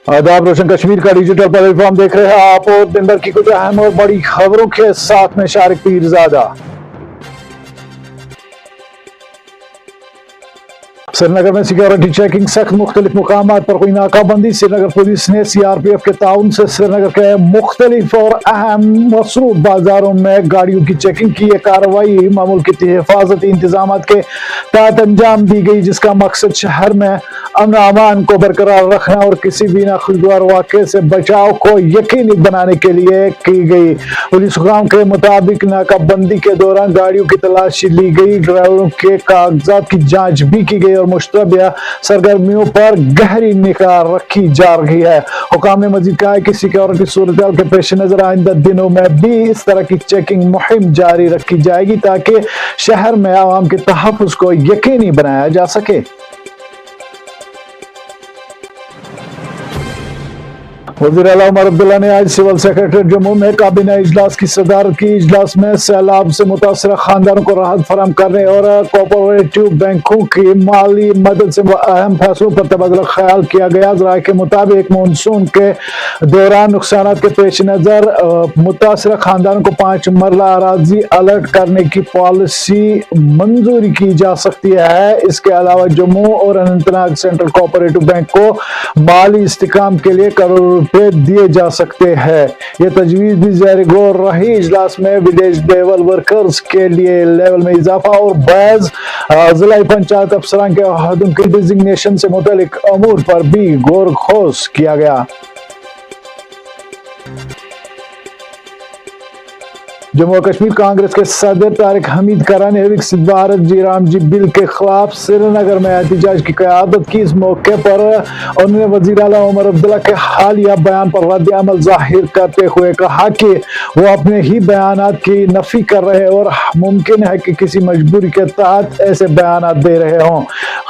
आदाब, रोशन कश्मीर का digital platform देख रहे हैं आप और दिन भर की कुछ अहम और बड़ी खबरों के साथ में शारिक पीरजादा। श्रीनगर में सिक्योरिटी चेकिंग सख्त, मुख्तलिफ मुकामात पर हुई नाकाबंदी। श्रीनगर पुलिस ने सीआरपीएफ के ताउन से श्रीनगर के मुख्तलिफ और अहम मसरूफ बाजारों में गाड़ियों की चेकिंग की। यह कार्रवाई मामूल की हिफाजती इंतजाम के तहत अंजाम दी गई, जिसका मकसद शहर में अमन अमान को बरकरार रखना और किसी भी नाखुशगवार वाक़े से बचाव को यकीनी बनाने के लिए की गई। पुलिस हुकाम के मुताबिक नाकाबंदी के दौरान गाड़ियों की तलाशी ली गई, ड्राइवरों के कागजात की जांच भी की गई और मुश्तबा सरगर्मियों पर गहरी निगाह रखी जा रही है। हुकाम ने मजीद कहा है कि सिक्योरिटी सूरत के पेश नजर आइंदा दिनों में भी इस तरह की चेकिंग मुहिम जारी रखी जाएगी ताकि शहर में आवाम के तहफ़्फ़ुज़ को यकीनी बनाया जा सके। वज़ीर आला उमर अब्दुल्ला ने आज सिविल सेक्रेटरी जम्मू में काबीना इजलास की सदारत की। इजलास में सैलाब से मुतासर खानदानों को राहत फराहम करने और कोऑपरेटिव बैंकों की माली मदद से अहम फैसलों पर तबादला ख्याल किया गया। ज़राए के मुताबिक मानसून के दौरान नुकसान के पेश नज़र मुतासर खानदानों को 5 मरला अराजी अलर्ट करने की पॉलिसी मंजूरी की जा सकती है। इसके अलावा जम्मू और अनंतनाग सेंट्रल कोऑपरेटिव बैंक को माली इस्तेकाम के लिए करोड़ दिए जा सकते हैं। यह तजवीज भी ज़ेर गौर रही। इजलास में विलेज लेवल वर्कर्स के लिए लेवल में इजाफा और बैज जिला पंचायत अफसरान के अहदों के डिजिग्नेशन से मुतालिक अमूर पर भी गौर खोज किया गया। जम्मू और कश्मीर कांग्रेस के सदर तारिक हमीद करा ने विकसित भारत जी राम जी बिल के खिलाफ श्रीनगर में एहतजाज की क़यादत की। इस मौके पर उन्होंने वज़ीर आला उमर अब्दुल्ला के हालिया बयान पर रद्द अमल जाहिर करते हुए कहा कि वो अपने ही बयानात की नफी कर रहे हैं और मुमकिन है कि किसी मजबूरी के तहत ऐसे बयानात दे रहे हों।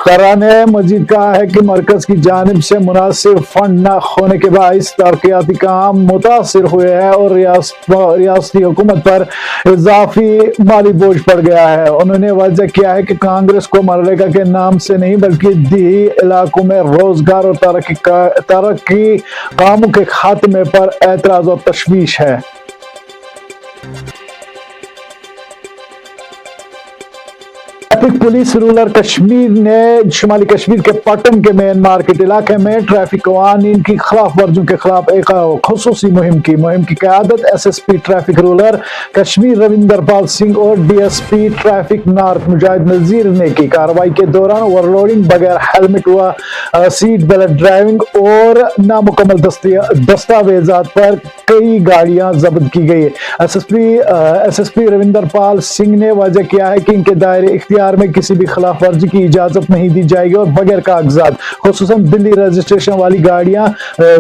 करा ने मजीद कहा है कि मरकज की जानिब से मुनासिब फंड न होने के बाइस तरक्याती काम मुतासिर हुए हैं और रियासती हुकूमत पर इजाफी माली बोझ पड़ गया है। उन्होंने वाज़ेह किया है कि कांग्रेस को मनरेगा के नाम से नहीं बल्कि दी इलाकों में रोजगार और तरक्की कामों के खात्मे पर एतराज और तशवीश है। ट्रैफिक पुलिस रूरल कश्मीर ने शुमाली कश्मीर के पटन के मेन मार्केट इलाके में ट्रैफिक कवानीन की खिलाफ वर्जियों के खिलाफ एक खुसूसी मुहिम की क़यादत SSP traffic rural Kashmir Ravinder Pal Singh और DSP traffic north Mujahid Nazir ने की। कार्रवाई के दौरान ओवरलोडिंग, बगैर हेलमेट व सीट बेल्ट ड्राइविंग और नामुकम्मल दस्तावेजात पर कई गाड़ियां जब्त की गई। एसएसपी रविंदर पाल सिंह ने वाज़ेह किया है कि इनके दायरे इख्तियार में किसी भी खिलाफ वर्जी की इजाजत नहीं दी जाएगी और बगैर कागजात खुसूसन दिल्ली रजिस्ट्रेशन वाली गाड़ियां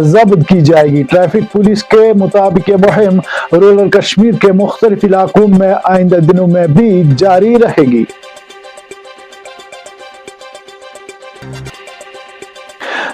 जब्त की जाएगी। ट्रैफिक पुलिस के मुताबिक ये मुहिम रूरल कश्मीर के मुख्तलिफ इलाकों में आइंदा दिनों में भी जारी रहेगी।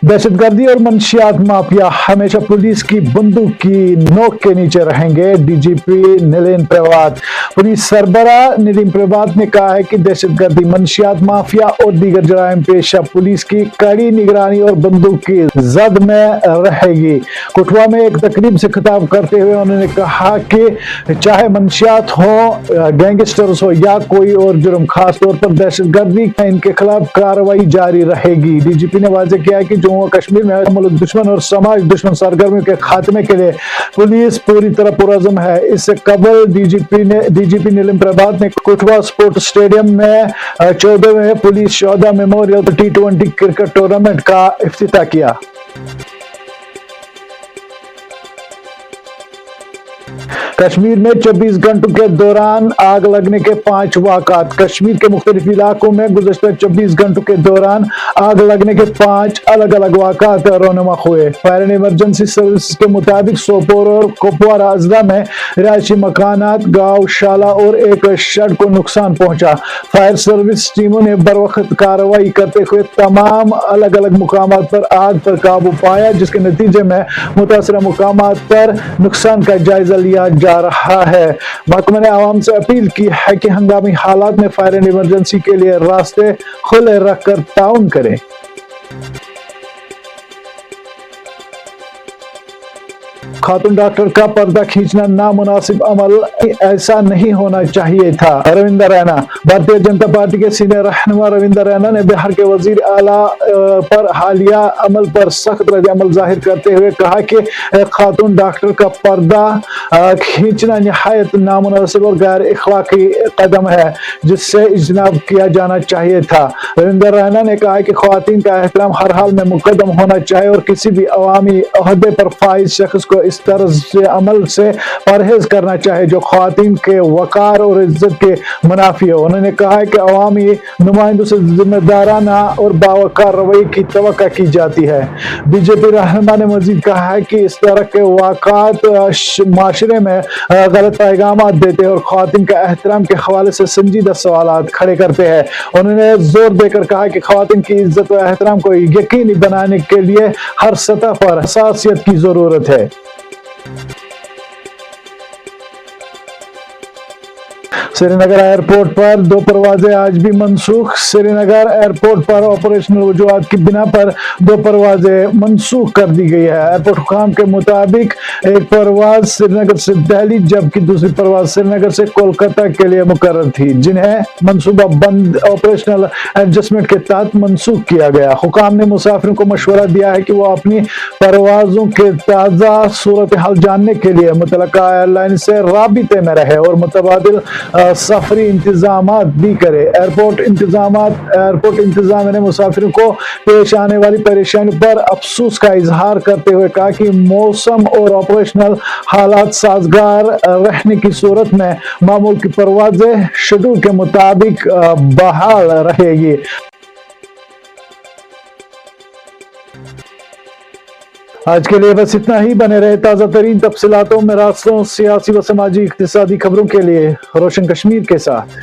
दहशतगर्दी और मंशियात माफिया हमेशा पुलिस की बंदूक की नोक के नीचे रहेंगे। डीजीपी नीलिम प्रभात, पुलिस सरबराह नीलिम प्रभात ने कहा है कि दहशतगर्दी, मंशियात माफिया और दीगर जराइम पेशा पुलिस की कड़ी निगरानी और बंदूक की जद में रहेगी। कठुआ में एक तकरीब से खिताब करते हुए उन्होंने कहा कि चाहे मंशियात हो, गैंगस्टर्स हो या कोई और जुर्म, खासतौर पर दहशतगर्दी, इनके खिलाफ कार्रवाई जारी रहेगी। डीजीपी ने वाज़ेह किया है कि जम्मू कश्मीर में मुल्क दुश्मन और समाज दुश्मन सरगर्मियों के खात्मे के लिए पुलिस पूरी तरह पुरअज़्म है। इससे कबल डीजीपी नीलिम प्रभात ने कठुआ स्पोर्ट्स स्टेडियम में 14वें पुलिस शोधा मेमोरियल T20 क्रिकेट टूर्नामेंट का इफ्तिताह किया। कश्मीर में 24 घंटों के दौरान आग लगने के 5 वाक़ात। कश्मीर के मुख्तलिफ इलाकों में गुज़श्ता 24 घंटों के दौरान आग लगने के 5 अलग अलग वाक़ात रौनमा हुए। फायर एंड इमरजेंसी सर्विस के मुताबिक सोपोर और कुपवारा अजला में रिहायशी मकानात, गौशाला और एक शेड को नुकसान पहुंचा। फायर सर्विस टीमों ने बरवक्त कार्रवाई करते हुए तमाम अलग अलग मुकामात पर आग पर काबू पाया, जिसके नतीजे में मुतासरा मुकामात पर नुकसान का जायजा लिया जा रहा है। महकमे ने आवाम से अपील की है कि हंगामी हालात में फायर एंड इमरजेंसी के लिए रास्ते खुले रखकर ताउन करें। खातून डॉक्टर का पर्दा खींचना नामुनासिब अमल, ऐसा नहीं होना चाहिए था। रविंदर रैना। भारतीय जनता पार्टी के सीनियर रहनुमा रविंदर रैना ने बिहार के वजीर आला पर हालिया अमल पर सख्त रद्द-ए-अमल जाहिर करते हुए कहा कि खातून डॉक्टर का पर्दा खींचना निहायत नामुनासिब और गैर इखलाकी कदम है, जिससे इज्तनाब किया जाना चाहिए था। रविंदर रैना ने कहा कि ख्वातीन का एहतराम हर हाल में मुकद्दम होना चाहिए और किसी भी अवामी ओहदे पर फाइज शख्स को इस तरह अमल से परहेज करना चाहिए जो ख्वातीन के वकार और इज्जत के मुनाफी हो। उन्होंने कहा है कि अवामी नुमाइंदों से जिम्मेदाराना और बावकार रवैये की तवक्को की जाती है। बीजेपी रहनुमा ने मजीद कहा है कि इस तरह के वाक़ात माशरे में गलत पैगाम देते हैं और ख्वातीन का एहतराम के हवाले से संजीदा सवालात खड़े करते हैं। उन्होंने जोर देकर कहा कि ख्वातीन की इज्जत व एहतराम को यकीनी बनाने के लिए हर सतह पर हसासियत की जरूरत है। श्रीनगर एयरपोर्ट पर 2 परवाजें आज भी मनसूख। श्रीनगर एयरपोर्ट पर ऑपरेशनल वजूहात की बिना पर 2 परवाजें मनसूख कर दी गई है। एयरपोर्ट हुकाम के मुताबिक एक परवाज श्रीनगर से दिल्ली जबकि दूसरी परवाज श्रीनगर से कोलकाता के लिए मुकर्रर थी, जिन्हें मनसूबा बंद ऑपरेशनल एडजस्टमेंट के तहत मनसूख किया गया। हुकाम ने मुसाफिरों को मशवरा दिया है कि वो अपनी परवाजों के ताज़ा सूरत हाल जानने के लिए मुतलका एयरलाइन से राबिते में रहे और मुतबादिल सफरी इंतजामात भी करे। एयरपोर्ट इंतजाम ने मुसाफिरों को पेश आने वाली परेशानी पर अफसोस का इजहार करते हुए कहा कि मौसम और ऑपरेशनल हालात साजगार रहने की सूरत में मामूल की परवाजें शेड्यूल के मुताबिक बहाल रहेगी। आज के लिए बस इतना ही। बने रहे ताज़ा तरीन तफसीलातों में रास्तों सियासी व समाजी इक्तिसादी खबरों के लिए रोशन कश्मीर के साथ।